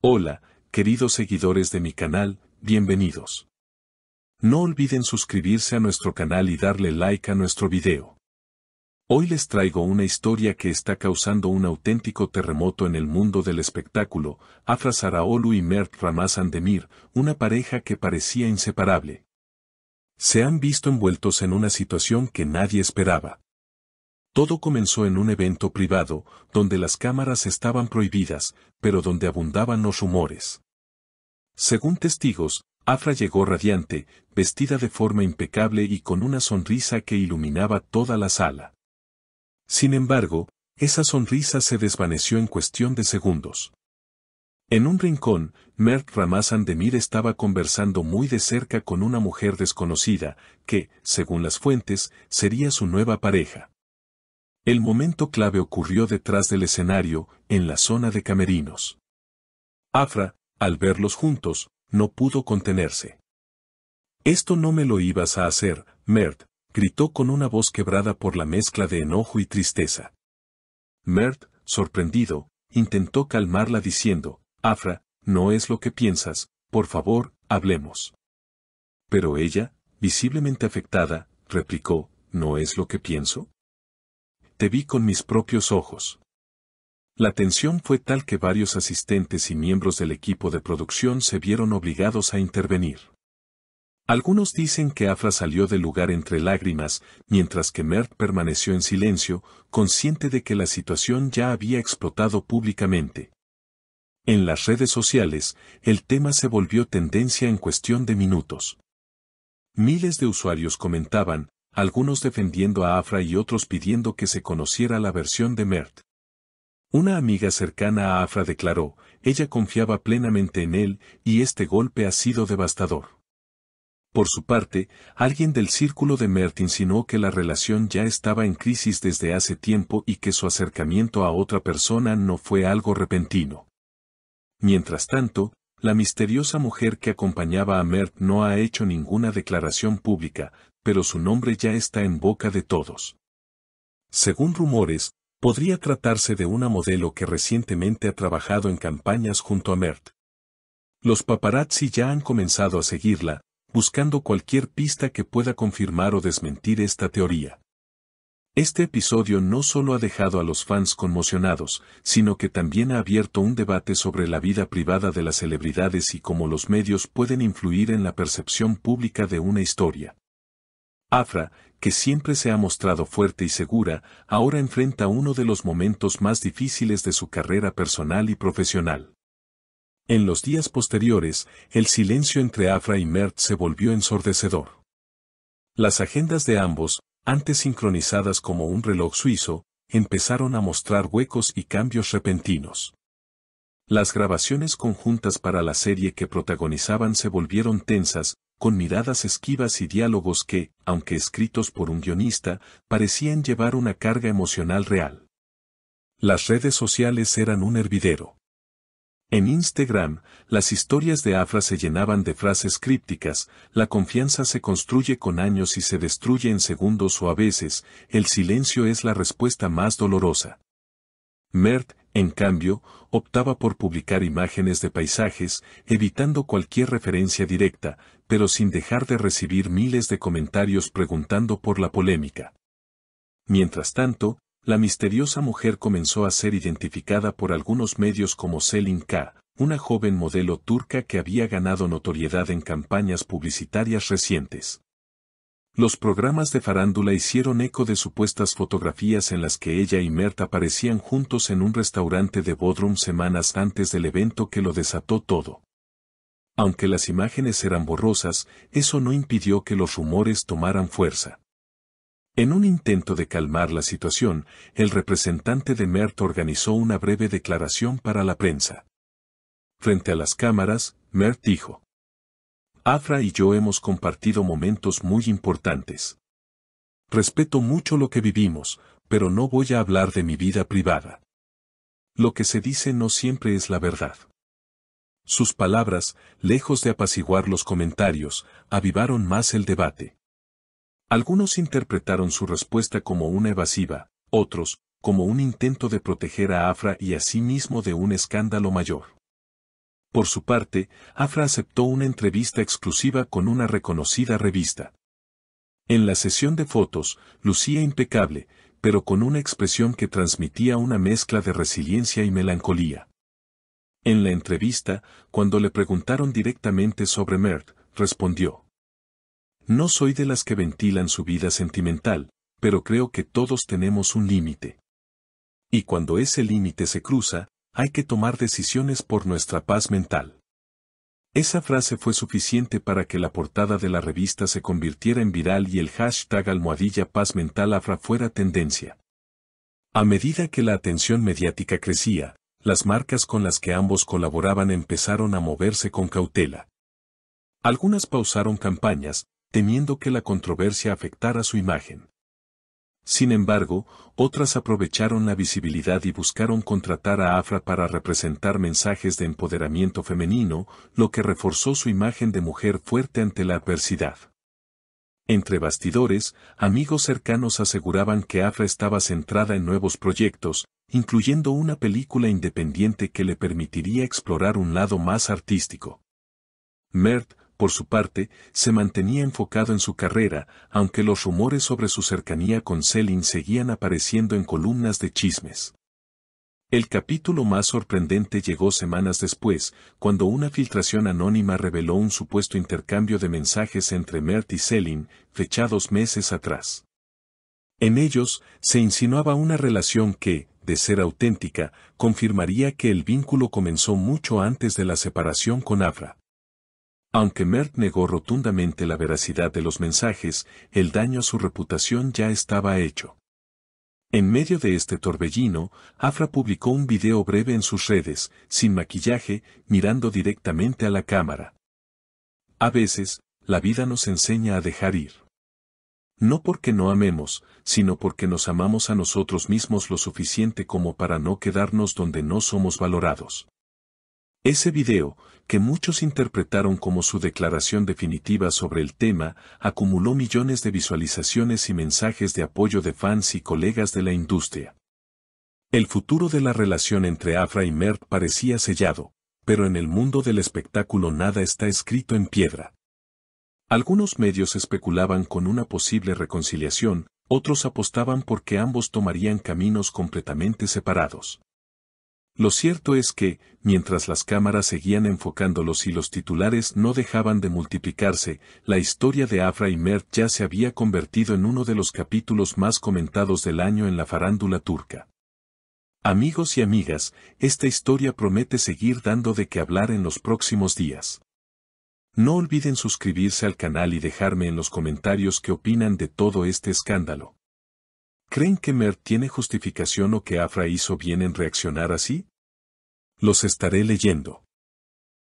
Hola, queridos seguidores de mi canal, bienvenidos. No olviden suscribirse a nuestro canal y darle like a nuestro video. Hoy les traigo una historia que está causando un auténtico terremoto en el mundo del espectáculo. Afra Saraaoglu y Mert Ramazan Demir, una pareja que parecía inseparable, se han visto envueltos en una situación que nadie esperaba. Todo comenzó en un evento privado, donde las cámaras estaban prohibidas, pero donde abundaban los rumores. Según testigos, Afra llegó radiante, vestida de forma impecable y con una sonrisa que iluminaba toda la sala. Sin embargo, esa sonrisa se desvaneció en cuestión de segundos. En un rincón, Mert Ramazan Demir estaba conversando muy de cerca con una mujer desconocida, que, según las fuentes, sería su nueva pareja. El momento clave ocurrió detrás del escenario, en la zona de camerinos. Afra, al verlos juntos, no pudo contenerse. «Esto no me lo ibas a hacer, Mert», gritó con una voz quebrada por la mezcla de enojo y tristeza. Mert, sorprendido, intentó calmarla diciendo: «Afra, no es lo que piensas, por favor, hablemos». Pero ella, visiblemente afectada, replicó: «¿No es lo que pienso? Te vi con mis propios ojos». La tensión fue tal que varios asistentes y miembros del equipo de producción se vieron obligados a intervenir. Algunos dicen que Afra salió del lugar entre lágrimas, mientras que Mert permaneció en silencio, consciente de que la situación ya había explotado públicamente. En las redes sociales, el tema se volvió tendencia en cuestión de minutos. Miles de usuarios comentaban, algunos defendiendo a Afra y otros pidiendo que se conociera la versión de Mert. Una amiga cercana a Afra declaró: ella confiaba plenamente en él, y este golpe ha sido devastador. Por su parte, alguien del círculo de Mert insinuó que la relación ya estaba en crisis desde hace tiempo y que su acercamiento a otra persona no fue algo repentino. Mientras tanto, la misteriosa mujer que acompañaba a Mert no ha hecho ninguna declaración pública, pero su nombre ya está en boca de todos. Según rumores, podría tratarse de una modelo que recientemente ha trabajado en campañas junto a Mert. Los paparazzi ya han comenzado a seguirla, buscando cualquier pista que pueda confirmar o desmentir esta teoría. Este episodio no solo ha dejado a los fans conmocionados, sino que también ha abierto un debate sobre la vida privada de las celebridades y cómo los medios pueden influir en la percepción pública de una historia. Afra, que siempre se ha mostrado fuerte y segura, ahora enfrenta uno de los momentos más difíciles de su carrera personal y profesional. En los días posteriores, el silencio entre Afra y Mert se volvió ensordecedor. Las agendas de ambos, antes sincronizadas como un reloj suizo, empezaron a mostrar huecos y cambios repentinos. Las grabaciones conjuntas para la serie que protagonizaban se volvieron tensas, con miradas esquivas y diálogos que, aunque escritos por un guionista, parecían llevar una carga emocional real. Las redes sociales eran un hervidero. En Instagram, las historias de Afra se llenaban de frases crípticas: la confianza se construye con años y se destruye en segundos, o a veces, el silencio es la respuesta más dolorosa. Mert, en cambio, optaba por publicar imágenes de paisajes, evitando cualquier referencia directa, pero sin dejar de recibir miles de comentarios preguntando por la polémica. Mientras tanto, la misteriosa mujer comenzó a ser identificada por algunos medios como Selin K., una joven modelo turca que había ganado notoriedad en campañas publicitarias recientes. Los programas de farándula hicieron eco de supuestas fotografías en las que ella y Mert aparecían juntos en un restaurante de Bodrum semanas antes del evento que lo desató todo. Aunque las imágenes eran borrosas, eso no impidió que los rumores tomaran fuerza. En un intento de calmar la situación, el representante de Mert organizó una breve declaración para la prensa. Frente a las cámaras, Mert dijo: «Afra y yo hemos compartido momentos muy importantes. Respeto mucho lo que vivimos, pero no voy a hablar de mi vida privada. Lo que se dice no siempre es la verdad». Sus palabras, lejos de apaciguar los comentarios, avivaron más el debate. Algunos interpretaron su respuesta como una evasiva, otros, como un intento de proteger a Afra y a sí mismo de un escándalo mayor. Por su parte, Afra aceptó una entrevista exclusiva con una reconocida revista. En la sesión de fotos, lucía impecable, pero con una expresión que transmitía una mezcla de resiliencia y melancolía. En la entrevista, cuando le preguntaron directamente sobre Mert, respondió: "No soy de las que ventilan su vida sentimental, pero creo que todos tenemos un límite. Y cuando ese límite se cruza, hay que tomar decisiones por nuestra paz mental". Esa frase fue suficiente para que la portada de la revista se convirtiera en viral y el hashtag #paz mental Afra fuera tendencia. A medida que la atención mediática crecía, las marcas con las que ambos colaboraban empezaron a moverse con cautela. Algunas pausaron campañas, temiendo que la controversia afectara su imagen. Sin embargo, otras aprovecharon la visibilidad y buscaron contratar a Afra para representar mensajes de empoderamiento femenino, lo que reforzó su imagen de mujer fuerte ante la adversidad. Entre bastidores, amigos cercanos aseguraban que Afra estaba centrada en nuevos proyectos, incluyendo una película independiente que le permitiría explorar un lado más artístico. Mert, por su parte, se mantenía enfocado en su carrera, aunque los rumores sobre su cercanía con Selin seguían apareciendo en columnas de chismes. El capítulo más sorprendente llegó semanas después, cuando una filtración anónima reveló un supuesto intercambio de mensajes entre Mert y Selin, fechados meses atrás. En ellos, se insinuaba una relación que, de ser auténtica, confirmaría que el vínculo comenzó mucho antes de la separación con Afra. Aunque Mert negó rotundamente la veracidad de los mensajes, el daño a su reputación ya estaba hecho. En medio de este torbellino, Afra publicó un video breve en sus redes, sin maquillaje, mirando directamente a la cámara. A veces, la vida nos enseña a dejar ir. No porque no amemos, sino porque nos amamos a nosotros mismos lo suficiente como para no quedarnos donde no somos valorados. Ese video, que muchos interpretaron como su declaración definitiva sobre el tema, acumuló millones de visualizaciones y mensajes de apoyo de fans y colegas de la industria. El futuro de la relación entre Afra y Mert parecía sellado, pero en el mundo del espectáculo nada está escrito en piedra. Algunos medios especulaban con una posible reconciliación, otros apostaban por que ambos tomarían caminos completamente separados. Lo cierto es que, mientras las cámaras seguían enfocándolos y los titulares no dejaban de multiplicarse, la historia de Afra y Mert ya se había convertido en uno de los capítulos más comentados del año en la farándula turca. Amigos y amigas, esta historia promete seguir dando de qué hablar en los próximos días. No olviden suscribirse al canal y dejarme en los comentarios qué opinan de todo este escándalo. ¿Creen que Mert tiene justificación o que Afra hizo bien en reaccionar así? Los estaré leyendo.